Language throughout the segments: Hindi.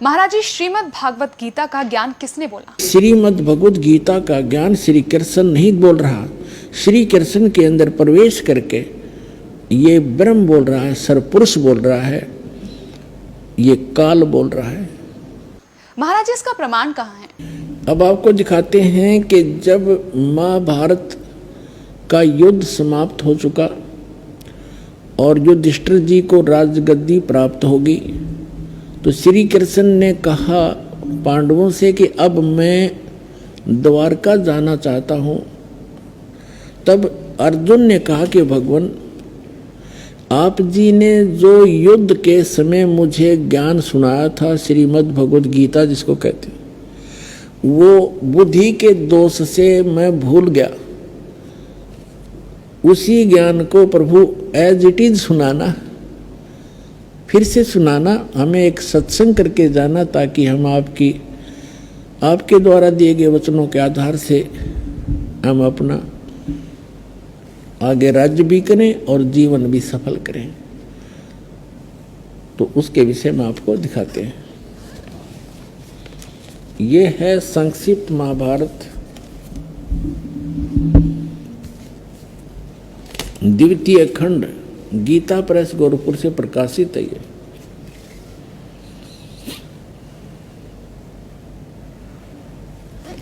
महाराज जी, श्रीमद् भागवत गीता का ज्ञान किसने बोला? श्रीमद् भगवत गीता का ज्ञान श्री कृष्ण नहीं बोल रहा, श्री कृष्ण के अंदर प्रवेश करके ये ब्रह्म बोल रहा है, सरपुरुष बोल रहा है, ये काल बोल रहा है। महाराज जी, इसका प्रमाण कहाँ है? अब आपको दिखाते हैं कि जब महाभारत का युद्ध समाप्त हो चुका और युधिष्ठिर जी को राजगद्दी प्राप्त होगी, तो श्री कृष्ण ने कहा पांडवों से कि अब मैं द्वारका जाना चाहता हूं। तब अर्जुन ने कहा कि भगवान, आप जी ने जो युद्ध के समय मुझे ज्ञान सुनाया था, श्रीमद् भगवत गीता जिसको कहते हैं, वो बुद्धि के दोष से मैं भूल गया। उसी ज्ञान को प्रभु एज इट इज सुनाना, फिर से सुनाना, हमें एक सत्संग करके जाना, ताकि हम आपके द्वारा दिए गए वचनों के आधार से हम अपना आगे राज्य भी करें और जीवन भी सफल करें। तो उसके विषय में आपको दिखाते हैं। ये है संक्षिप्त महाभारत द्वितीय खंड, गीता प्रेस गोरखपुर से प्रकाशित है। ये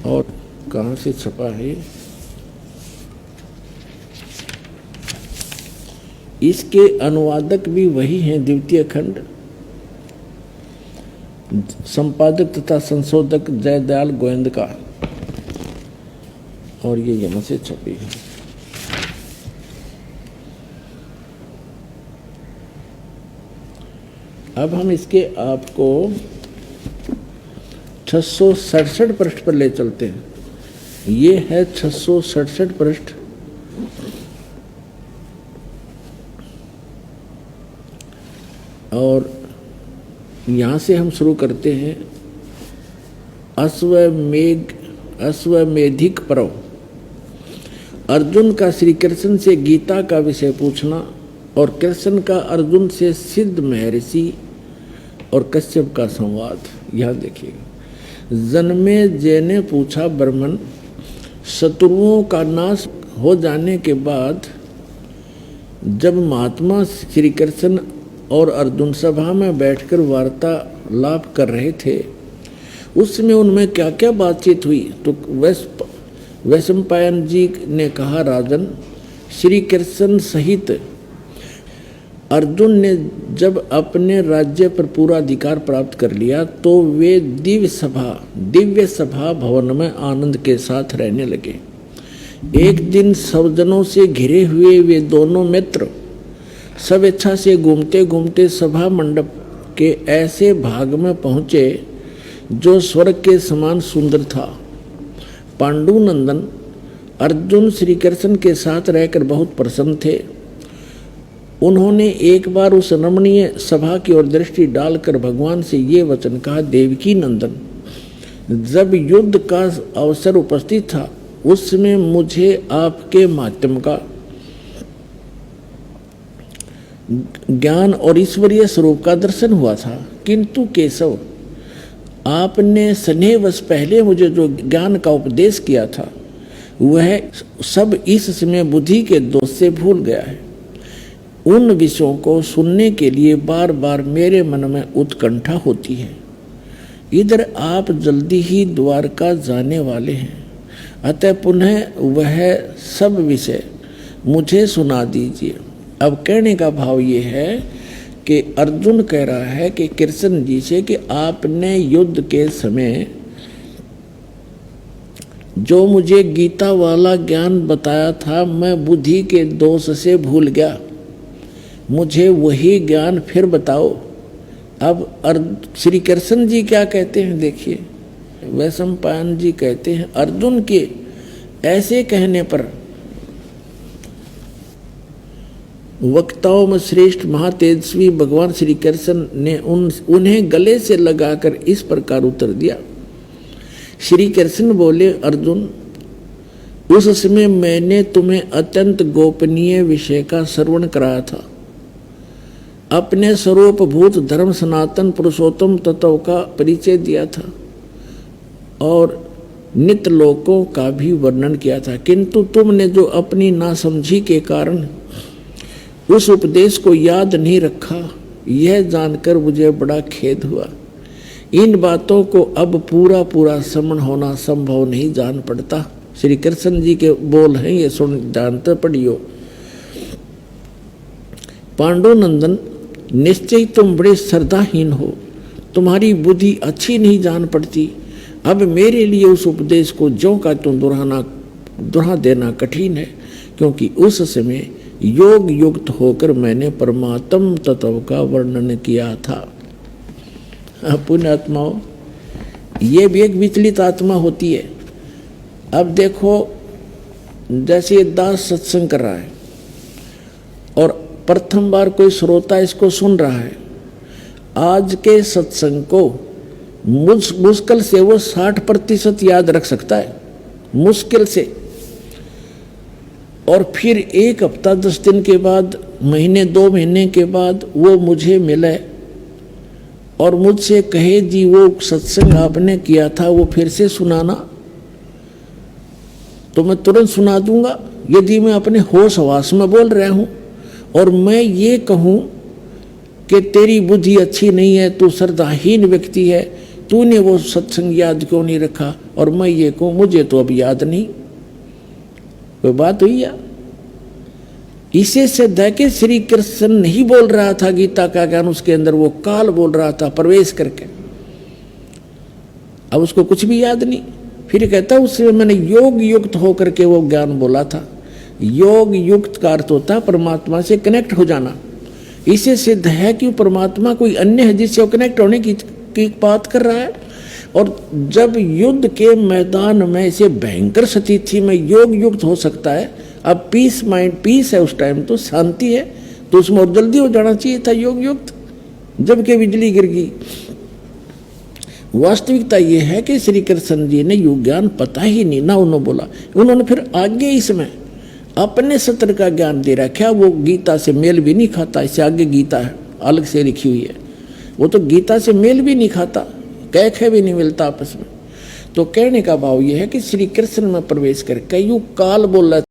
और कहाँ से छपा है? इसके अनुवादक भी वही हैं, द्वितीय खंड, संपादक तथा संशोधक जयदयाल गोविंद का, और ये यहाँ से छपी है। अब हम इसके आपको 667 पृष्ठ पर ले चलते हैं। ये है 667 पृष्ठ। और यहाँ से हम शुरू करते हैं। अश्वमेधिक पर्व, अर्जुन का श्री कृष्ण से गीता का विषय पूछना और कृष्ण का अर्जुन से सिद्ध महर्षि और कश्यप का संवाद। यहाँ देखिएगा। जन्मेजय ने पूछा, ब्राह्मण, शत्रुओं का नाश हो जाने के बाद जब महात्मा श्री कृष्ण और अर्जुन सभा में बैठकर वार्तालाप कर रहे थे, उसमें उनमें क्या क्या बातचीत हुई? तो वैशंपायन जी ने कहा, राजन, श्री कृष्ण सहित अर्जुन ने जब अपने राज्य पर पूरा अधिकार प्राप्त कर लिया तो वे दिव्य सभा भवन में आनंद के साथ रहने लगे। एक दिन सज्जनों से घिरे हुए वे दोनों मित्र स्वेच्छा से घूमते घूमते सभा मंडप के ऐसे भाग में पहुँचे जो स्वर्ग के समान सुंदर था। पांडुनंदन अर्जुन श्री कृष्ण के साथ रहकर बहुत प्रसन्न थे। उन्होंने एक बार उस रमणीय सभा की ओर दृष्टि डालकर भगवान से ये वचन कहा, देवकी नंदन, जब युद्ध का अवसर उपस्थित था उसमें मुझे आपके माध्यम का ज्ञान और ईश्वरीय स्वरूप का दर्शन हुआ था, किंतु केशव, आपने स्नेहवश पहले मुझे जो ज्ञान का उपदेश किया था वह सब इस समय बुद्धि के दोष से भूल गया है। उन विषयों को सुनने के लिए बार बार मेरे मन में उत्कंठा होती है। इधर आप जल्दी ही द्वारका जाने वाले हैं, अतः पुनः वह सब विषय मुझे सुना दीजिए। अब कहने का भाव ये है कि अर्जुन कह रहा है कि कृष्ण जी से कि आपने युद्ध के समय जो मुझे गीता वाला ज्ञान बताया था, मैं बुद्धि के दोष से भूल गया, मुझे वही ज्ञान फिर बताओ। अब श्री कृष्ण जी क्या कहते हैं देखिए। वैशंपायन जी कहते हैं, अर्जुन के ऐसे कहने पर वक्ताओं में श्रेष्ठ महातेजस्वी भगवान श्री कृष्ण ने उन्हें गले से लगाकर इस प्रकार उत्तर दिया। श्री कृष्ण बोले, अर्जुन, उस समय मैंने तुम्हें अत्यंत गोपनीय विषय का श्रवण कराया था अपने स्वरूपभूत धर्म सनातन पुरुषोत्तम तत्व का परिचय दिया था और नित्य लोकों का भी वर्णन किया था, किंतु तुमने जो अपनी नासमझी के कारण उस उपदेश को याद नहीं रखा, यह जानकर मुझे बड़ा खेद हुआ। इन बातों को अब पूरा पूरा समन होना संभव नहीं जान पड़ता। श्री कृष्ण जी के बोल हैं, ये सुन जानते पढ़ियो। पांडुनंदन, निश्चय तुम बड़े श्रद्धाहीन हो, तुम्हारी बुद्धि अच्छी नहीं जान पड़ती। अब मेरे लिए उस उपदेश को ज्यों का तुम दोहरा देना कठिन है, क्योंकि उस समय योग युक्त होकर मैंने परमात्म तत्व का वर्णन किया था। पुण्यात्माओं, ये भी एक विचलित आत्मा होती है। अब देखो, जैसे ये दास सत्संग कर रहा है और प्रथम बार कोई श्रोता इसको सुन रहा है, आज के सत्संग को मुश्किल से वो 60% याद रख सकता है, मुश्किल से। और फिर 1 हफ्ता 10 दिन के बाद, महीने 2 महीने के बाद वो मुझे मिले और मुझसे कहे जी वो सत्संग आपने किया था वो फिर से सुनाना, तो मैं तुरंत सुना दूंगा। यदि मैं अपने होश हवास में बोल रहा हूं और मैं ये कहूं कि तेरी बुद्धि अच्छी नहीं है, तू श्रद्धाहीन व्यक्ति है, तूने वो सत्संग याद क्यों नहीं रखा, और मैं ये कहूं मुझे तो अब याद नहीं, कोई बात हुई या? इसे सिद्ध है कि श्री कृष्ण नहीं बोल रहा था गीता का ज्ञान, उसके अंदर वो काल बोल रहा था प्रवेश करके। अब उसको कुछ भी याद नहीं। फिर कहता उससे मैंने योग युक्त होकर के वो ज्ञान बोला था। योग युक्त का अर्थ होता है परमात्मा से कनेक्ट हो जाना। इसे सिद्ध है कि परमात्मा कोई अन्य है जिससे वो कनेक्ट होने की बात कर रहा है। और जब युद्ध के मैदान में इसे भयंकर स्थिति में योग युक्त हो सकता है, अब पीस माइंड पीस है, उस टाइम तो शांति है, तो उसमें और जल्दी हो जाना चाहिए था योग युक्त, जबकि बिजली गिर गई। वास्तविकता यह है कि श्री कृष्ण जी ने योग ज्ञान पता ही नहीं ना उन्होंने बोला। उन्होंने फिर आगे इसमें अपने सत्र का ज्ञान दे रखा, वो गीता से मेल भी नहीं खाता। इससे आगे गीता है अलग से लिखी हुई है, वो तो गीता से मेल भी नहीं खाता, कैखे भी नहीं मिलता आपस में। तो कहने का भाव यह है कि श्री कृष्ण में प्रवेश करके यूं काल बोल रहा